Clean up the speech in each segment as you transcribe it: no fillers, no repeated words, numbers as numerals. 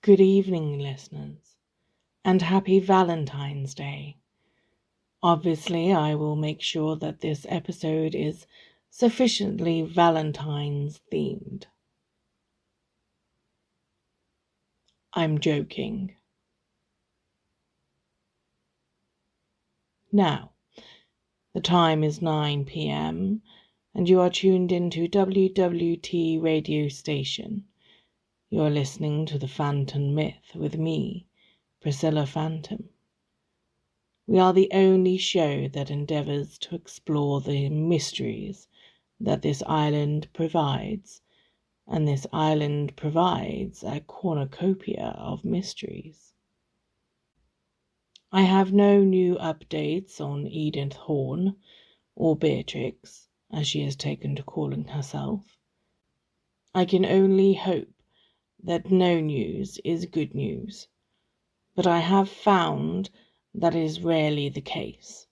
Good evening, listeners, and happy Valentine's Day. Obviously, I will make sure that this episode is sufficiently Valentine's themed. I'm joking. Now, the time is 9 p.m. and you are tuned into WWT radio station. You're listening to The Phantom Myth with me, Priscilla Phantom. We are the only show that endeavours to explore the mysteries that this island provides, and this island provides a cornucopia of mysteries. I have no new updates on Edith Horn, or Beatrix, as she has taken to calling herself. I can only hope that no news is good news, but I have found that is rarely the case.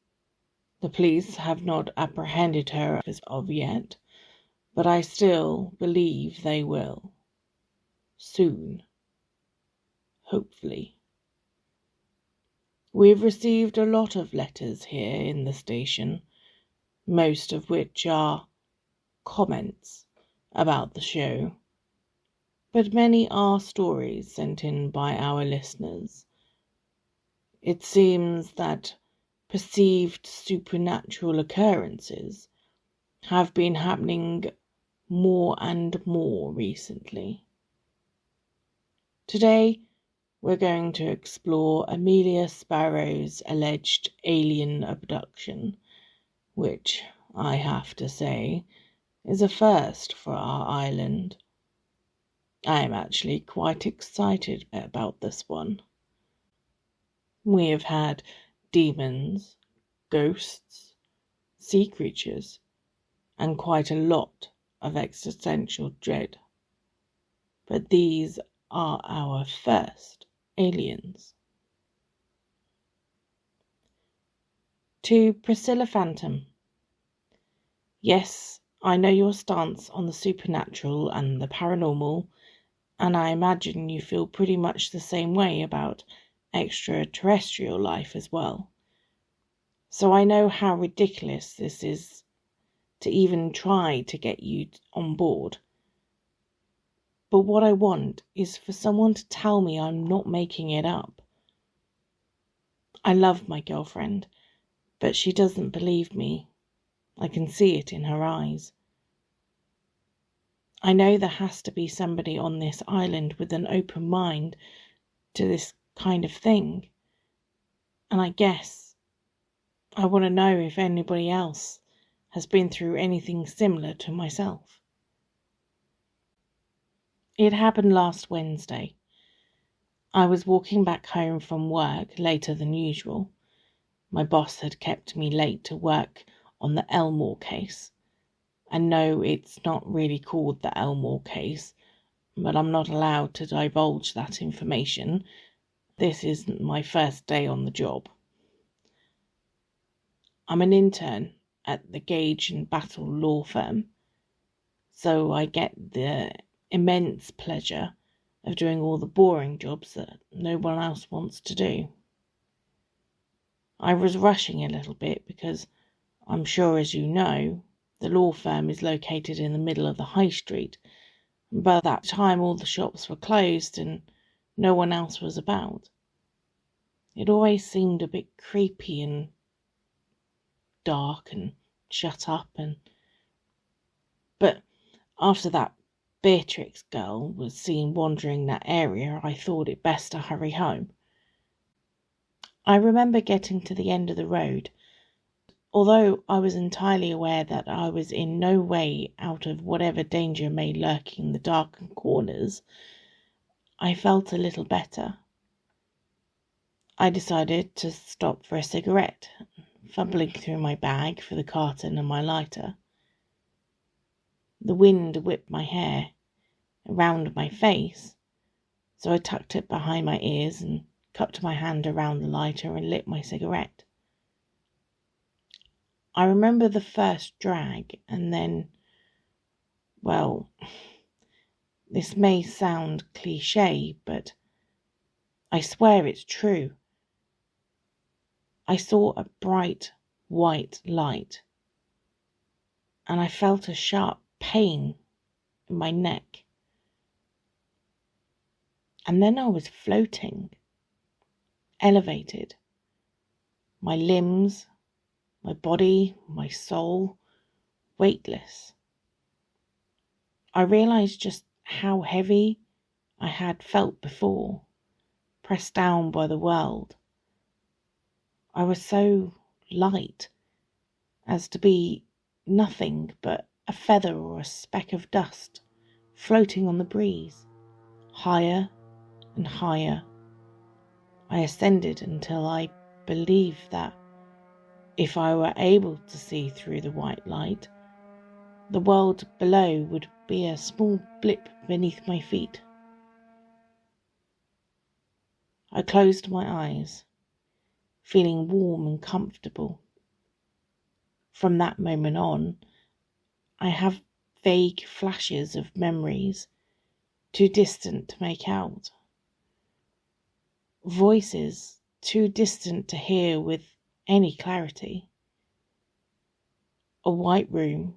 The police have not apprehended her as of yet, but I still believe they will. Soon. Hopefully. We've received a lot of letters here in the station, most of which are comments about the show, but many are stories sent in by our listeners. It seems that perceived supernatural occurrences have been happening more and more recently. Today, we're going to explore Amelia Sparrow's alleged alien abduction, which, I have to say, is a first for our island. I am actually quite excited about this one. We have had demons, ghosts, sea creatures, and quite a lot of existential dread. But these are our first aliens. To Priscilla Phantom. Yes, I know your stance on the supernatural and the paranormal, and I imagine you feel pretty much the same way about extraterrestrial life as well. So I know how ridiculous this is to even try to get you on board. But what I want is for someone to tell me I'm not making it up. I love my girlfriend, but she doesn't believe me. I can see it in her eyes. I know there has to be somebody on this island with an open mind to this kind of thing. And I guess I want to know if anybody else has been through anything similar to myself. It happened last Wednesday. I was walking back home from work later than usual. My boss had kept me late to work on the Elmore case. And no, it's not really called the Elmore case, but I'm not allowed to divulge that information. This isn't my first day on the job. I'm an intern at the Gage and Battle law firm, so I get the immense pleasure of doing all the boring jobs that no one else wants to do. I was rushing a little bit because I'm sure, as you know, the law firm is located in the middle of the high street. By that time all the shops were closed and no one else was about. It always seemed a bit creepy and dark and shut up, but after that Beatrix girl was seen wandering that area, I thought it best to hurry home. I remember getting to the end of the road. Although I was entirely aware that I was in no way out of whatever danger may lurk in the darkened corners, I felt a little better. I decided to stop for a cigarette, fumbling through my bag for the carton and my lighter. The wind whipped my hair around my face, so I tucked it behind my ears and cupped my hand around the lighter and lit my cigarette. I remember the first drag, and then, well, this may sound cliché, but I swear it's true. I saw a bright white light, and I felt a sharp pain in my neck. And then I was floating, elevated. My limbs, my body, my soul, weightless. I realized just how heavy I had felt before, pressed down by the world. I was so light as to be nothing but a feather or a speck of dust floating on the breeze. Higher and higher I ascended until I believed that if I were able to see through the white light, the world below would be a small blip beneath my feet. I closed my eyes, feeling warm and comfortable. From that moment on, I have vague flashes of memories, too distant to make out. Voices too distant to hear with any clarity. A white room,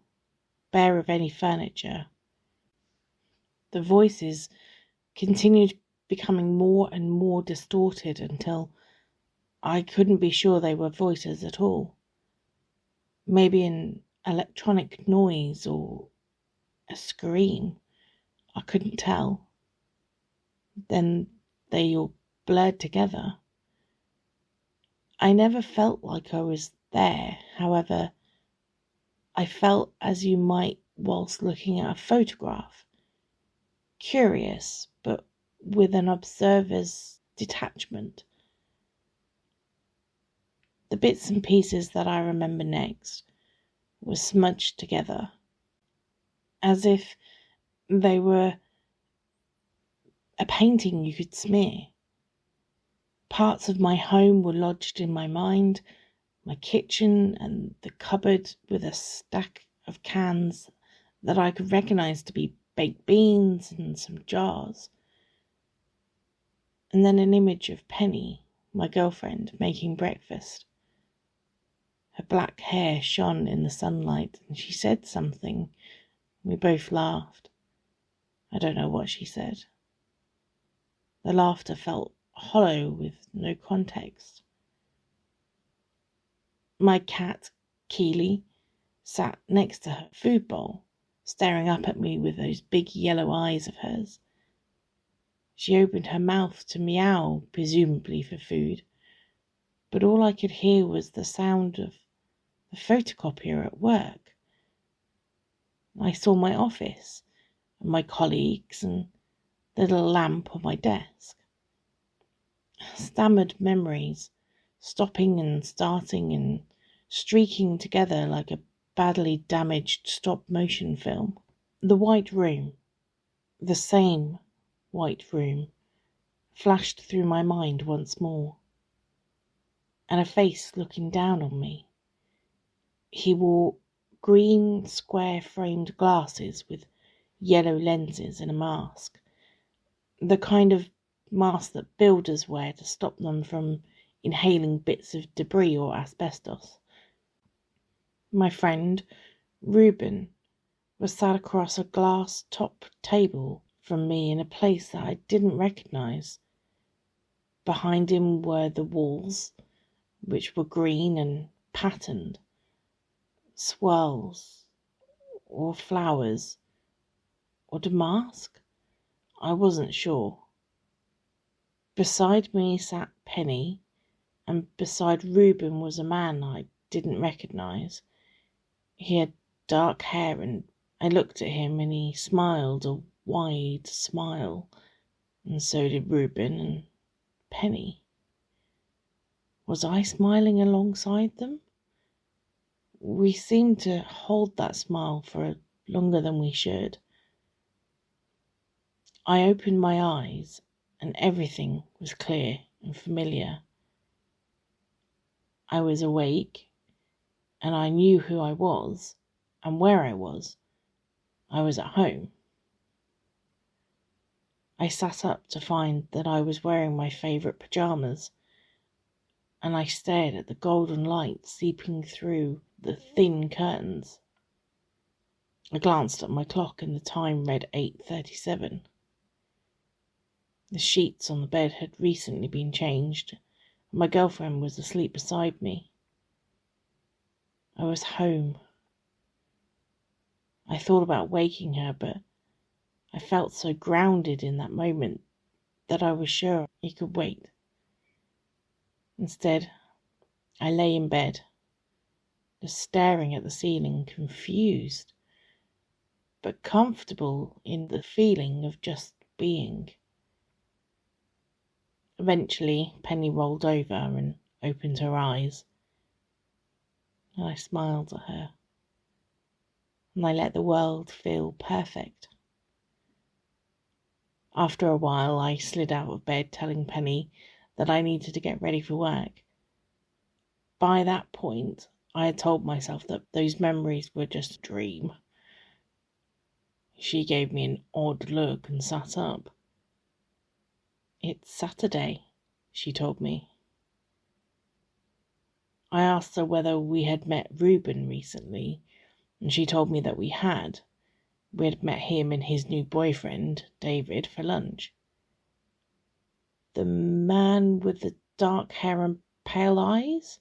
bare of any furniture. The voices continued becoming more and more distorted until I couldn't be sure they were voices at all. Maybe an electronic noise or a scream. I couldn't tell. Then they all blurred together. I never felt like I was there. However, I felt as you might whilst looking at a photograph. Curious, but with an observer's detachment. The bits and pieces that I remember next were smudged together, as if they were a painting you could smear. Parts of my home were lodged in my mind, my kitchen and the cupboard with a stack of cans that I could recognise to be baked beans and some jars. And then an image of Penny, my girlfriend, making breakfast. Her black hair shone in the sunlight and she said something. We both laughed. I don't know what she said. The laughter felt hollow with no context. My cat, Keely, sat next to her food bowl, staring up at me with those big yellow eyes of hers. She opened her mouth to meow, presumably for food, but all I could hear was the sound of the photocopier at work. I saw my office and my colleagues and the little lamp on my desk. Stammered memories, stopping and starting and streaking together like a badly damaged stop-motion film. The white room, the same white room, flashed through my mind once more, and a face looking down on me. He wore green square-framed glasses with yellow lenses and a mask, the kind of mask that builders wear to stop them from inhaling bits of debris or asbestos. My friend, Reuben, was sat across a glass-top table from me in a place that I didn't recognise. Behind him were the walls, which were green and patterned. Swirls, or flowers, or damask? I wasn't sure. Beside me sat Penny, and beside Reuben was a man I didn't recognise. He had dark hair, and I looked at him and he smiled a wide smile, and so did Reuben and Penny. Was I smiling alongside them? We seemed to hold that smile for longer than we should. I opened my eyes and everything was clear and familiar. I was awake and I knew who I was and where I was. I was at home. I sat up to find that I was wearing my favourite pyjamas, and I stared at the golden light seeping through the thin curtains. I glanced at my clock and the time read 8:37. The sheets on the bed had recently been changed, and my girlfriend was asleep beside me. I was home. I thought about waking her, but I felt so grounded in that moment that I was sure it could wait. Instead, I lay in bed, just staring at the ceiling, confused, but comfortable in the feeling of just being. Eventually, Penny rolled over and opened her eyes, and I smiled at her, and I let the world feel perfect. After a while, I slid out of bed, telling Penny that I needed to get ready for work. By that point, I had told myself that those memories were just a dream. She gave me an odd look and sat up. "It's Saturday," she told me. I asked her whether we had met Reuben recently, and she told me that we had. We had met him and his new boyfriend, David, for lunch. "The man with the dark hair and pale eyes?"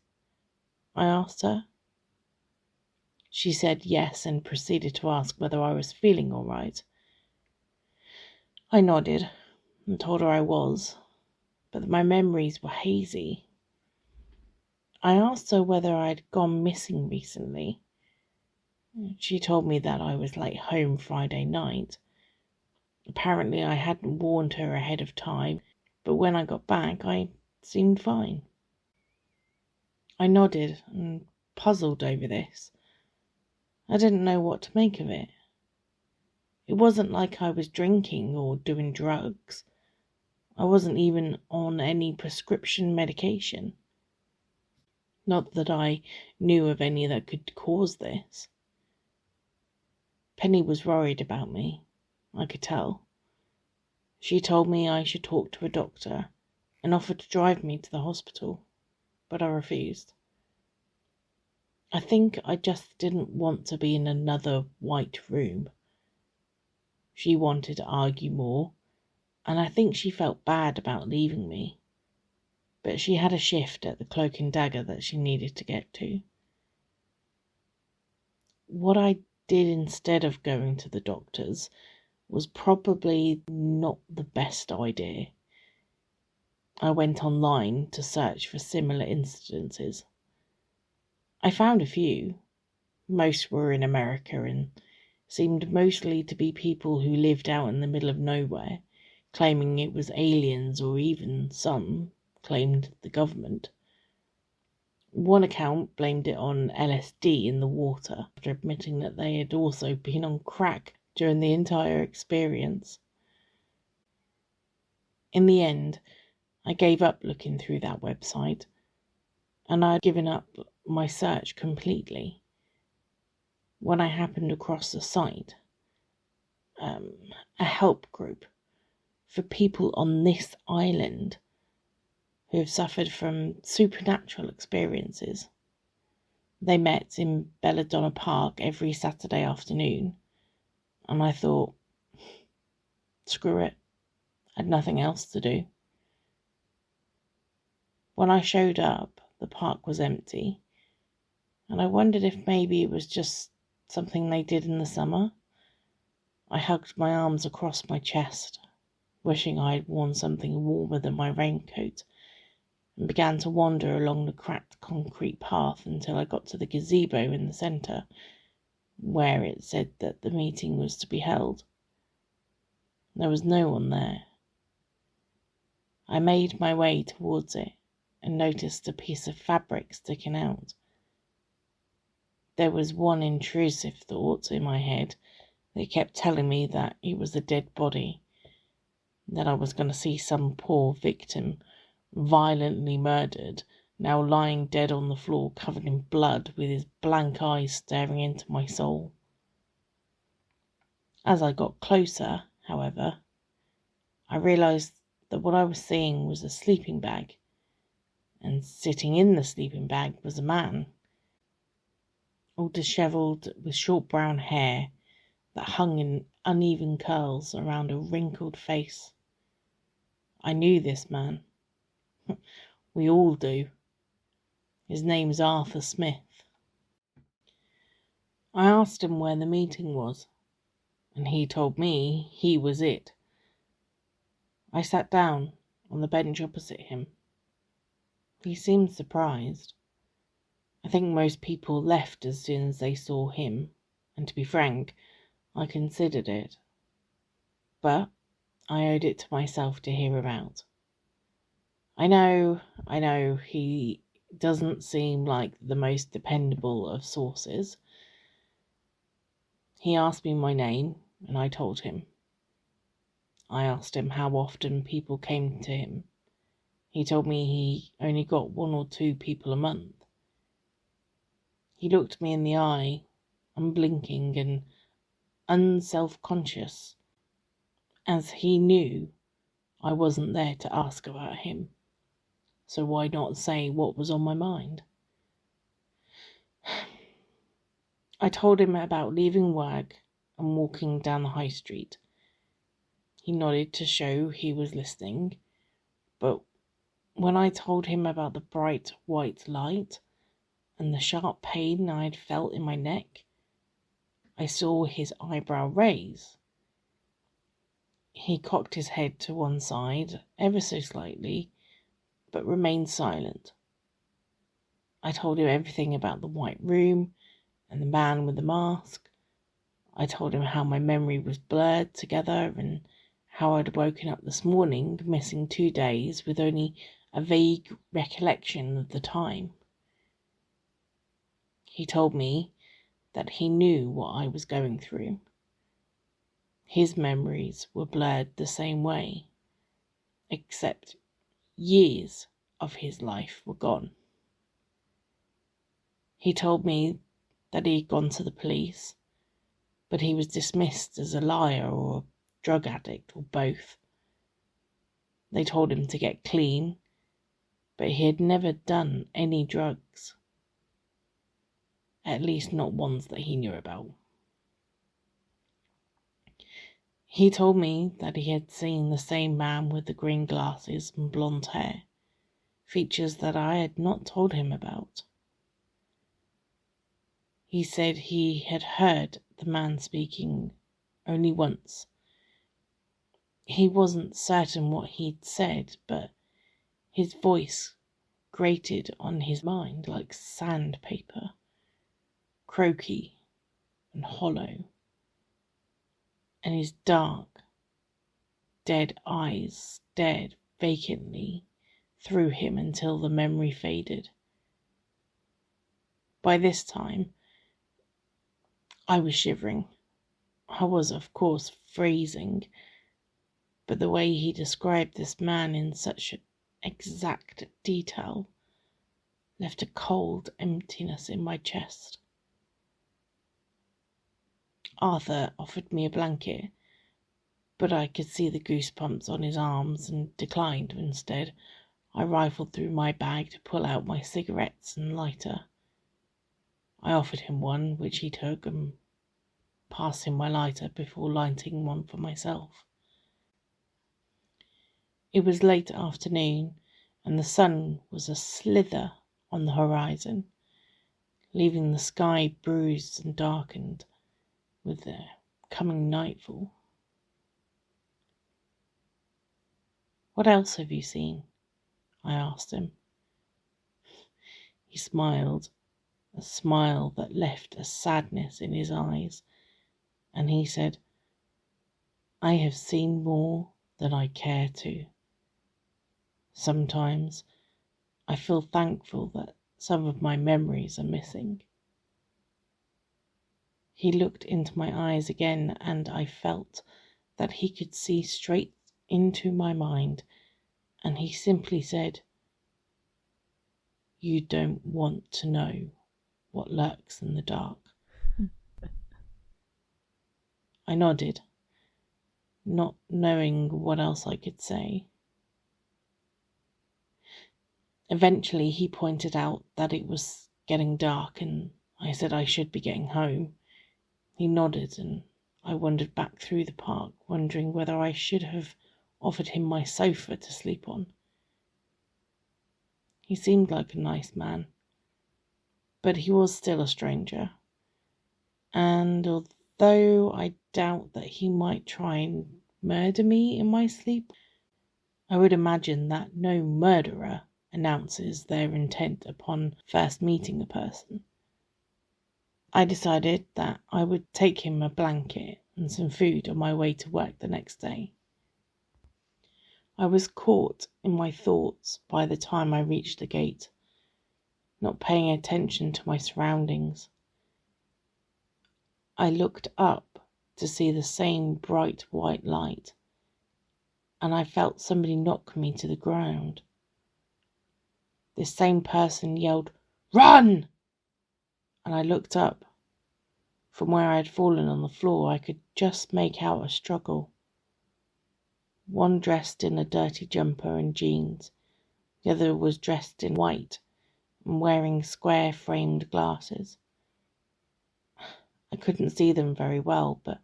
I asked her. She said yes and proceeded to ask whether I was feeling all right. I nodded and told her I was, but that my memories were hazy. I asked her whether I'd gone missing recently. She told me that I was late home Friday night. Apparently I hadn't warned her ahead of time, but when I got back I seemed fine. I nodded and puzzled over this. I didn't know what to make of it. It wasn't like I was drinking or doing drugs. I wasn't even on any prescription medication. Not that I knew of any that could cause this. Penny was worried about me, I could tell. She told me I should talk to a doctor and offered to drive me to the hospital, but I refused. I think I just didn't want to be in another white room. She wanted to argue more, and I think she felt bad about leaving me, but she had a shift at the Cloak and Dagger that she needed to get to. What I did instead of going to the doctor's was probably not the best idea. I went online to search for similar incidences. I found a few. Most were in America and seemed mostly to be people who lived out in the middle of nowhere, claiming it was aliens, or even some claimed the government. One account blamed it on LSD in the water, after admitting that they had also been on crack during the entire experience. In the end, I gave up looking through that website, and I had given up my search completely. When I happened across the site, a help group for people on this island who have suffered from supernatural experiences. They met in Belladonna Park every Saturday afternoon, and I thought, screw it, I had nothing else to do. When I showed up, the park was empty, and I wondered if maybe it was just something they did in the summer. I hugged my arms across my chest, wishing I had worn something warmer than my raincoat, and began to wander along the cracked concrete path until I got to the gazebo in the centre, where it said that the meeting was to be held. There was no one there. I made my way towards it and noticed a piece of fabric sticking out. There was one intrusive thought in my head that kept telling me that it was a dead body, that I was going to see some poor victim violently murdered, now lying dead on the floor covered in blood with his blank eyes staring into my soul. As I got closer, however, I realised that what I was seeing was a sleeping bag, and sitting in the sleeping bag was a man, all dishevelled with short brown hair that hung in uneven curls around a wrinkled face. I knew this man. We all do. His name's Arthur Smith. I asked him where the meeting was, and he told me he was it. I sat down on the bench opposite him. He seemed surprised. I think most people left as soon as they saw him, and to be frank, I considered it. But I owed it to myself to hear him out. I know, he doesn't seem like the most dependable of sources. He asked me my name, and I told him. I asked him how often people came to him. He told me he only got 1 or 2 people a month. He looked me in the eye, unblinking and unself-conscious, as he knew I wasn't there to ask about him. So why not say what was on my mind? I told him about leaving work and walking down the high street. He nodded to show he was listening, but when I told him about the bright white light and the sharp pain I'd felt in my neck, I saw his eyebrow raise. He cocked his head to one side ever so slightly, but remained silent. I told him everything about the white room and the man with the mask. I told him how my memory was blurred together and how I'd woken up this morning missing 2 days with only a vague recollection of the time. He told me that he knew what I was going through. His memories were blurred the same way, except years of his life were gone. He told me that he had gone to the police, but he was dismissed as a liar or a drug addict or both. They told him to get clean, but he had never done any drugs. At least not ones that he knew about. He told me that he had seen the same man with the green glasses and blonde hair, features that I had not told him about. He said he had heard the man speaking only once. He wasn't certain what he'd said, but his voice grated on his mind like sandpaper, croaky and hollow, and his dark, dead eyes stared vacantly through him until the memory faded. By this time, I was shivering. I was, of course, freezing, but the way he described this man in such exact detail left a cold emptiness in my chest. Arthur offered me a blanket, but I could see the goosebumps on his arms and declined instead. I rifled through my bag to pull out my cigarettes and lighter. I offered him one, which he took, and passed him my lighter before lighting one for myself. It was late afternoon, and the sun was a slither on the horizon, leaving the sky bruised and darkened with the coming nightfall. "What else have you seen?" I asked him. He smiled, a smile that left a sadness in his eyes, and he said, "I have seen more than I care to. Sometimes I feel thankful that some of my memories are missing." He looked into my eyes again, and I felt that he could see straight into my mind, and he simply said, "You don't want to know what lurks in the dark." I nodded. not knowing what else I could say. Eventually he pointed out that it was getting dark and I said I should be getting home. He nodded and I wandered back through the park, wondering whether I should have offered him my sofa to sleep on. He seemed like a nice man, but he was still a stranger. And although I doubt that he might try and murder me in my sleep, I would imagine that no murderer announces their intent upon first meeting a person. I decided that I would take him a blanket and some food on my way to work the next day. I was caught in my thoughts by the time I reached the gate, not paying attention to my surroundings. I looked up to see the same bright white light, and I felt somebody knock me to the ground. This same person yelled, "Run!" And I looked up. From where I had fallen on the floor, I could just make out a struggle. One dressed in a dirty jumper and jeans. The other was dressed in white and wearing square-framed glasses. I couldn't see them very well, but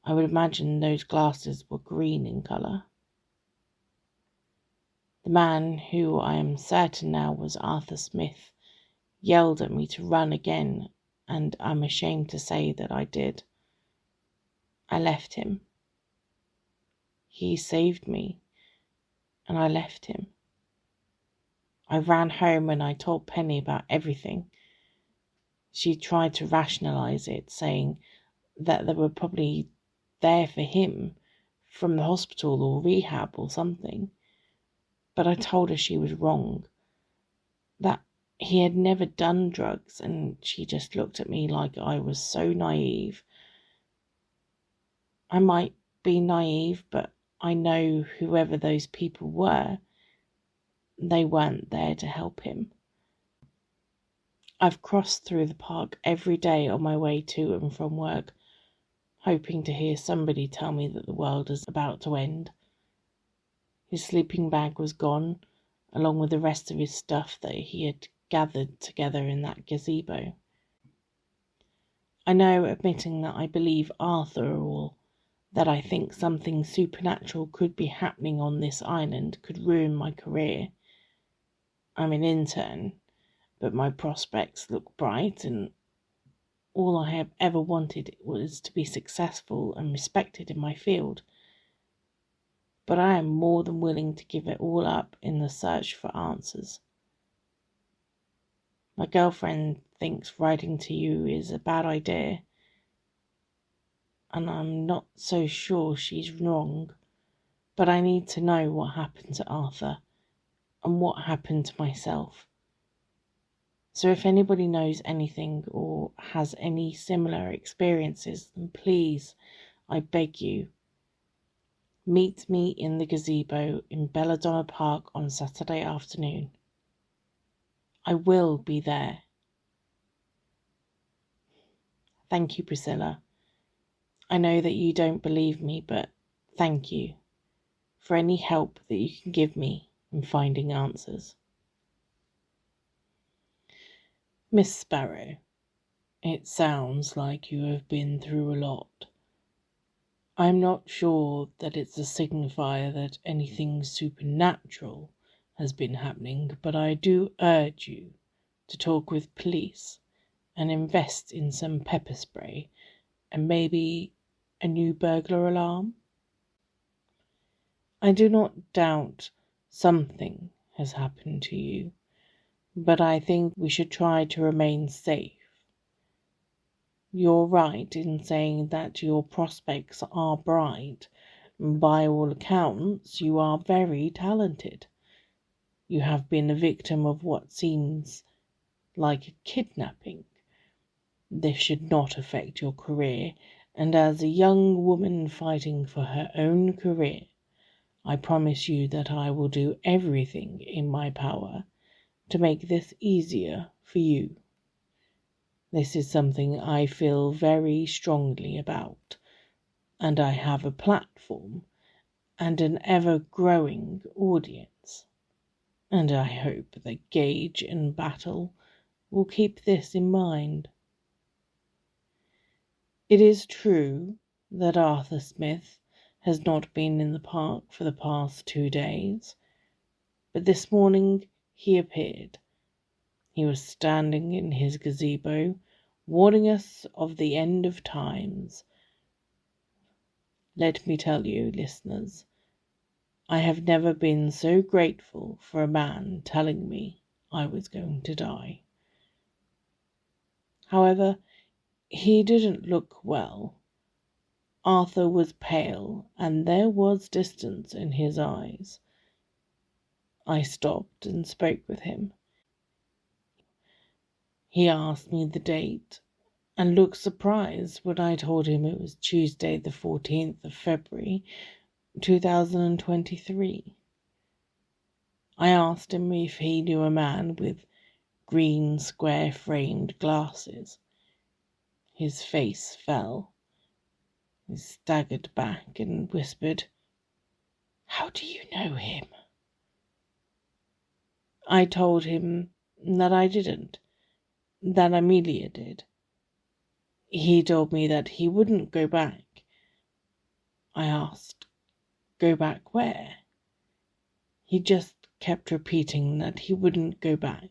I would imagine those glasses were green in colour. The man, who I am certain now was Arthur Smith, yelled at me to run again, and I'm ashamed to say that I did. I left him. He saved me, and I left him. I ran home and I told Penny about everything. She tried to rationalise it, saying that they were probably there for him from the hospital or rehab or something. But I told her she was wrong, that he had never done drugs, and she just looked at me like I was so naive. I might be naive, but I know whoever those people were, they weren't there to help him. I've crossed through the park every day on my way to and from work, hoping to hear somebody tell me that the world is about to end. His sleeping bag was gone, along with the rest of his stuff that he had gathered together in that gazebo. I know, admitting that I believe Arthur, or that I think something supernatural could be happening on this island, could ruin my career. I'm an intern, but my prospects look bright, and all I have ever wanted was to be successful and respected in my field. But I am more than willing to give it all up in the search for answers. My girlfriend thinks writing to you is a bad idea, and I'm not so sure she's wrong, but I need to know what happened to Arthur and what happened to myself. So if anybody knows anything or has any similar experiences, then please, I beg you, meet me in the gazebo in Belladonna Park on Saturday afternoon. I will be there. Thank you, Priscilla. I know that you don't believe me, but thank you for any help that you can give me in finding answers. Miss Sparrow, it sounds like you have been through a lot. I'm not sure that it's a signifier that anything supernatural has been happening, but I do urge you to talk with police and invest in some pepper spray and maybe a new burglar alarm. I do not doubt something has happened to you, but I think we should try to remain safe. You're right in saying that your prospects are bright. By all accounts, you are very talented. You have been a victim of what seems like a kidnapping. This should not affect your career, and as a young woman fighting for her own career, I promise you that I will do everything in my power to make this easier for you. This is something I feel very strongly about, and I have a platform and an ever-growing audience. And I hope that Gage and Battle will keep this in mind. It is true that Arthur Smith has not been in the park for the past 2 days, but this morning he appeared. He was standing in his gazebo, warning us of the end of times. Let me tell you, listeners, I have never been so grateful for a man telling me I was going to die. However, he didn't look well. Arthur was pale, and there was distance in his eyes. I stopped and spoke with him. He asked me the date and looked surprised when I told him it was Tuesday the 14th of February, 2023. I asked him if he knew a man with green square-framed glasses. His face fell. He staggered back and whispered, "How do you know him?" I told him that I didn't, that Amelia did. He told me that he wouldn't go back. I asked, "Go back where?" He just kept repeating that he wouldn't go back,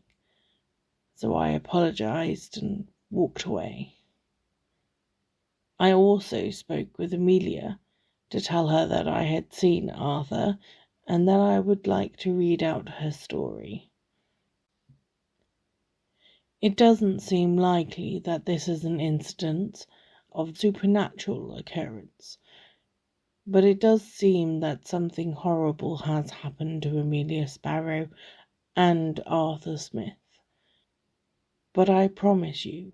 so I apologized and walked away. I also spoke with Amelia to tell her that I had seen Arthur and that I would like to read out her story. It doesn't seem likely that this is an incident of supernatural occurrence, but it does seem that something horrible has happened to Amelia Sparrow and Arthur Smith. But I promise you,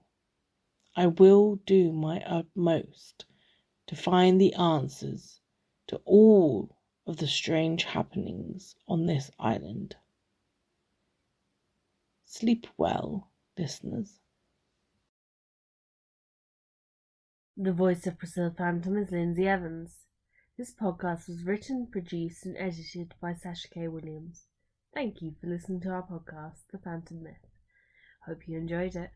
I will do my utmost to find the answers to all of the strange happenings on this island. Sleep well, listeners. The voice of Priscilla Phantom is Lyndsey Evans. This podcast was written, produced, and edited by Sasha K Williams. Thank you for listening to our podcast, The Phantom Myth. Hope you enjoyed it.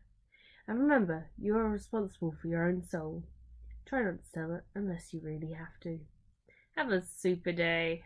And remember, you are responsible for your own soul. Try not to sell it unless you really have to. Have a super day.